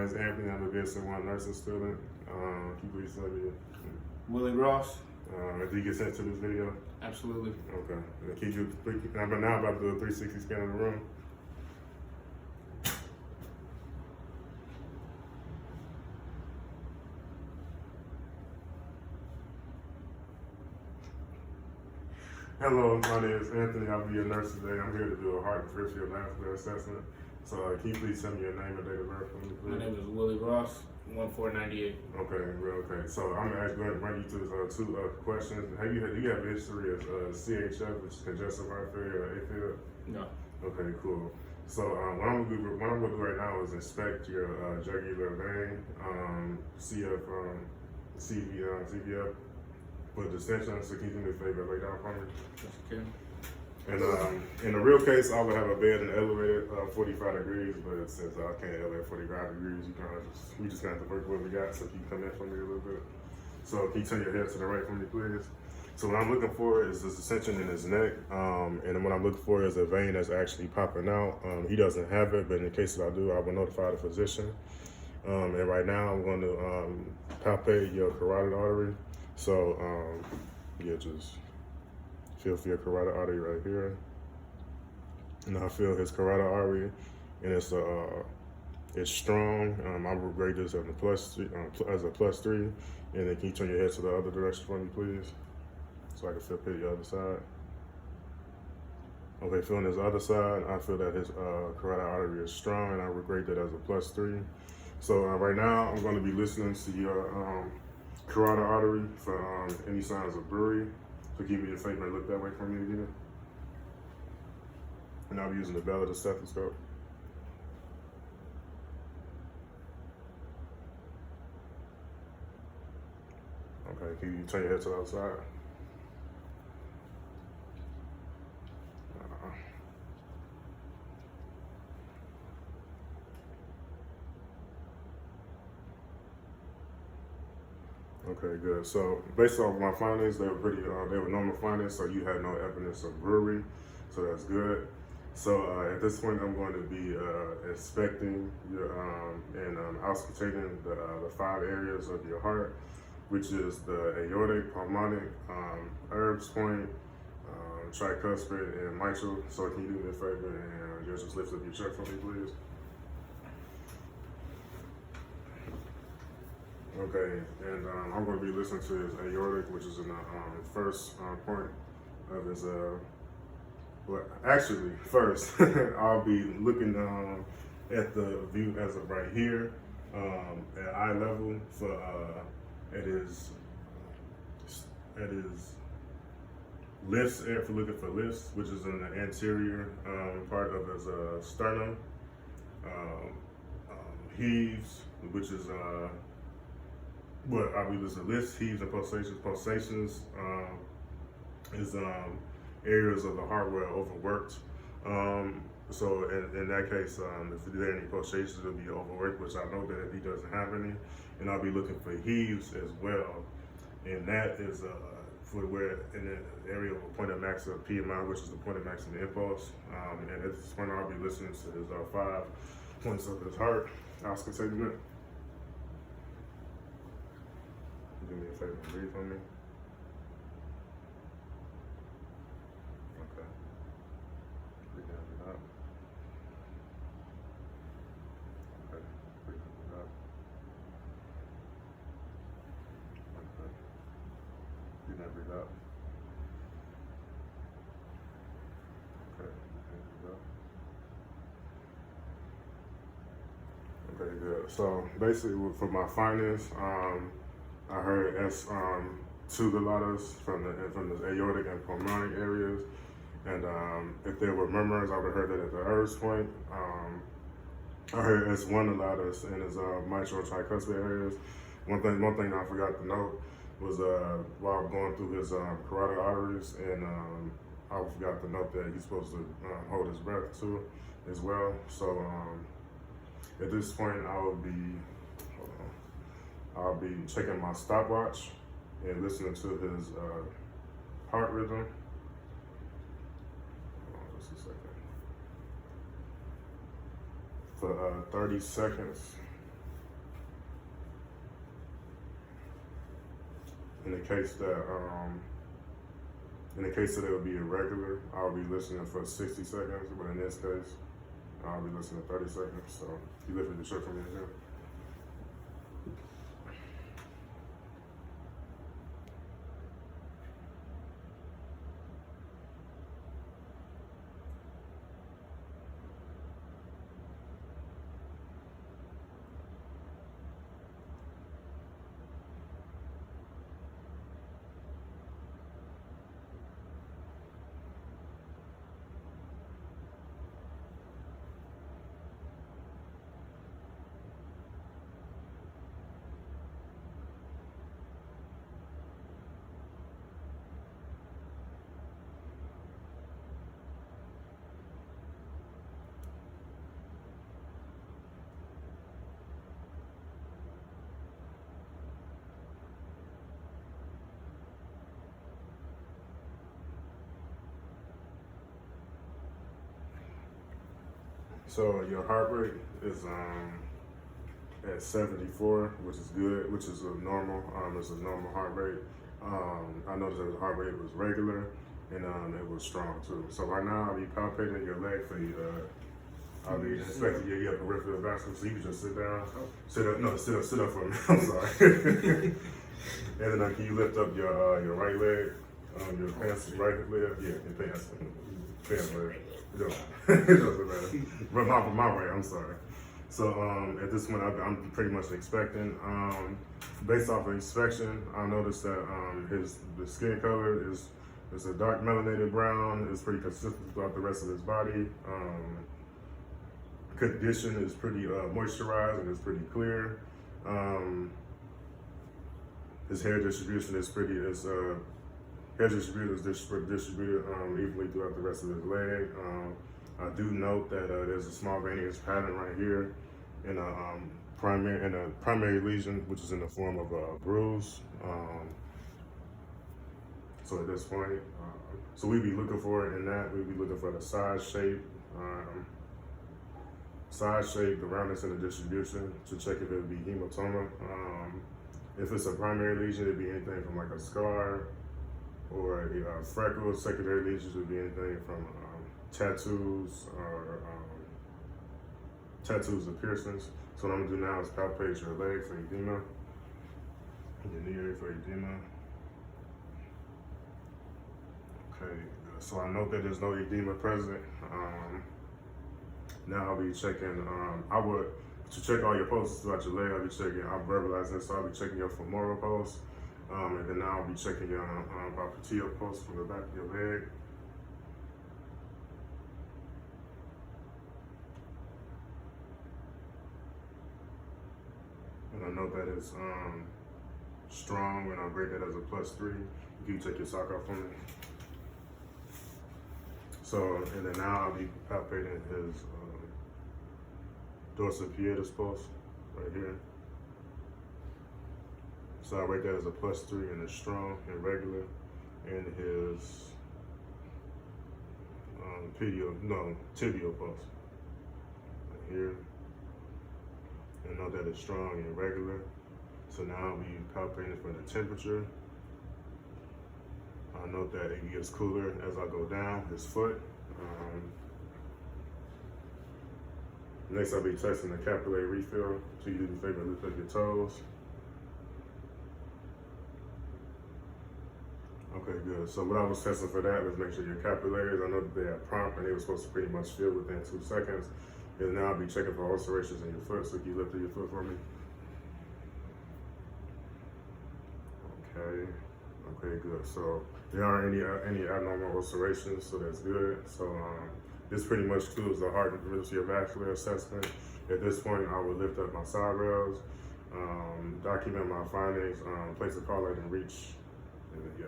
is Anthony. I'm a BSN1 nursing student. Can you please tell me? Willie Ross. Did you get sent to this video? Absolutely. Okay. Can you I'm now about to do a 360 scan of the room. Hello, my name is Anthony. I'll be your nurse today. I'm here to do a heart and peripheral vascular assessment. So can you please tell me your name and date of birth for me, please? My name is Willie Ross, 1498. Okay. So I'm gonna go ahead and run you through two questions. Do you have a history of CHF, which is congestive heart failure, or AFib? No. Okay, cool. So what I'm gonna do right now is inspect your jugular vein, CVF with distension. So can you do me a favor, lay down for me? Yes, you can. And in the real case, I would have a bed and elevated 45 degrees, but since I can't elevate 45 degrees, we just kind of have to work with what we got. So can you come in for me a little bit? So can you turn your head to the right for me, please? So what I'm looking for is this distension in his neck, and what I'm looking for is a vein that's actually popping out. He doesn't have it, but in the case that I do, I will notify the physician. And right now, I'm going to palpate your carotid artery. So just feel for your carotid artery right here. And I feel his carotid artery, and it's strong. I would rate this as a +3. And then can you turn your head to the other direction for me, please? So I can feel the other side. Okay, feeling his other side, I feel that his carotid artery is strong, and I would rate that as a +3. So right now, I'm going to be listening to your carotid artery for any signs of bruit. So give me a favor and look that way for me again. And I'll be using the bell of the stethoscope. Okay, can you turn your head to the other side? Okay, good. So based off my findings, they were normal findings, so you had no evidence of brewery, so that's good. So at this point, I'm going to be inspecting your and auscultating the 5 areas of your heart, which is the aortic, pulmonic, Erb's point, tricuspid, and mitral. So can you do me a favor and just lift up your check for me, please? Okay, and I'm going to be listening to his aortic, which is in the first point of his, first, I'll be looking at the view as of right here, at eye level for, at his lifts, if we're looking for lifts, which is in the anterior part of his sternum, heaves, which is, I'll be listening to lifts, heaves, and pulsations. Pulsations is areas of the heart where overworked. So in that case, if there are any pulsations, it'll be overworked, which I know that if he doesn't have any. And I'll be looking for heaves as well. And that is for where in the area of a point of maximum PMI, which is the point of maximum impulse. And at this point, I'll be listening to his 5 points of his heart. Auscultating it. Do me a favor and breathe for me. Okay. Breathe in and out. Okay. Breathe in and out. Okay. Breathe in, breathe out. Okay. Breathe in, breathe out. Okay, good. So basically, for my findings, I heard S2 dilatas from the aortic and pulmonic areas, and if there were murmurs, I would have heard that at the Erb's point. I heard S1 dilatas in his mitral tricuspid areas. One thing I forgot to note was while going through his carotid arteries, and I forgot to note that he's supposed to hold his breath too, as well. So at this point, I'll be checking my stopwatch and listening to his heart rhythm. Hold on just a second. For 30 seconds. in the case that it would be irregular, I'll be listening for 60 seconds, but in this case, I'll be listening 30 seconds. So you lifted the shirt from me here. So your heart rate is at 74, which is good, which is a normal. It's a normal heart rate. I noticed that the heart rate was regular and it was strong too. So right now I'll be palpating your leg for you. I'll be inspecting your peripheral vascular. So you can just sit down, sit up for me. I'm sorry. And then can you lift up your right leg, your pants, right leg? Yeah, your pants leg. It doesn't matter. My right, I'm sorry. So at this point, I'm pretty much expecting. Based off of inspection, I noticed that the skin color is a dark melanated brown. It's pretty consistent throughout the rest of his body. Condition is pretty moisturized and it's pretty clear. His hair distribution is pretty. Hair distributed evenly throughout the rest of his leg. I do note that there's a small venous pattern right here in a primary lesion, which is in the form of a bruise. So at this point, so we'd be looking for it in that. We'd be looking for the size, shape, the roundness, and the distribution to check if it would be hematoma. If it's a primary lesion, it'd be anything from like a scar or freckles. Secondary lesions would be anything from tattoos or piercings. So what I'm gonna do now is palpate your leg for edema, your knee area for edema. Okay, so I note that there's no edema present. Now I'll be checking, to check all your pulses throughout your leg, I'll verbalize this, so I'll be checking your femoral pulse. And then now I'll be checking your popliteal pulse from the back of your leg. And I know that it's strong, and I'll rate that as a +3. You can take your sock off for me. So, and then now I'll be palpating his dorsal pietus pulse right here. So I rate that as a +3, and it's strong and regular. And his tibial pulse right here. And know that it's strong and regular. So now I'll be palpating for the temperature. I note that it gets cooler as I go down his foot. Next, I'll be testing the capillary refill. So you do the favor and lift up your toes. Okay, good. So what I was testing for that was make sure your capillaries, I know that they are prompt and they were supposed to pretty much fill within 2 seconds. And now I'll be checking for ulcerations in your foot. So can you lift up your foot for me? Okay. Okay, good. So there aren't any abnormal ulcerations, so that's good. So this pretty much includes the heart and vascular assessment. At this point, I would lift up my side rails, document my findings, place a call out and reach, and then, yeah.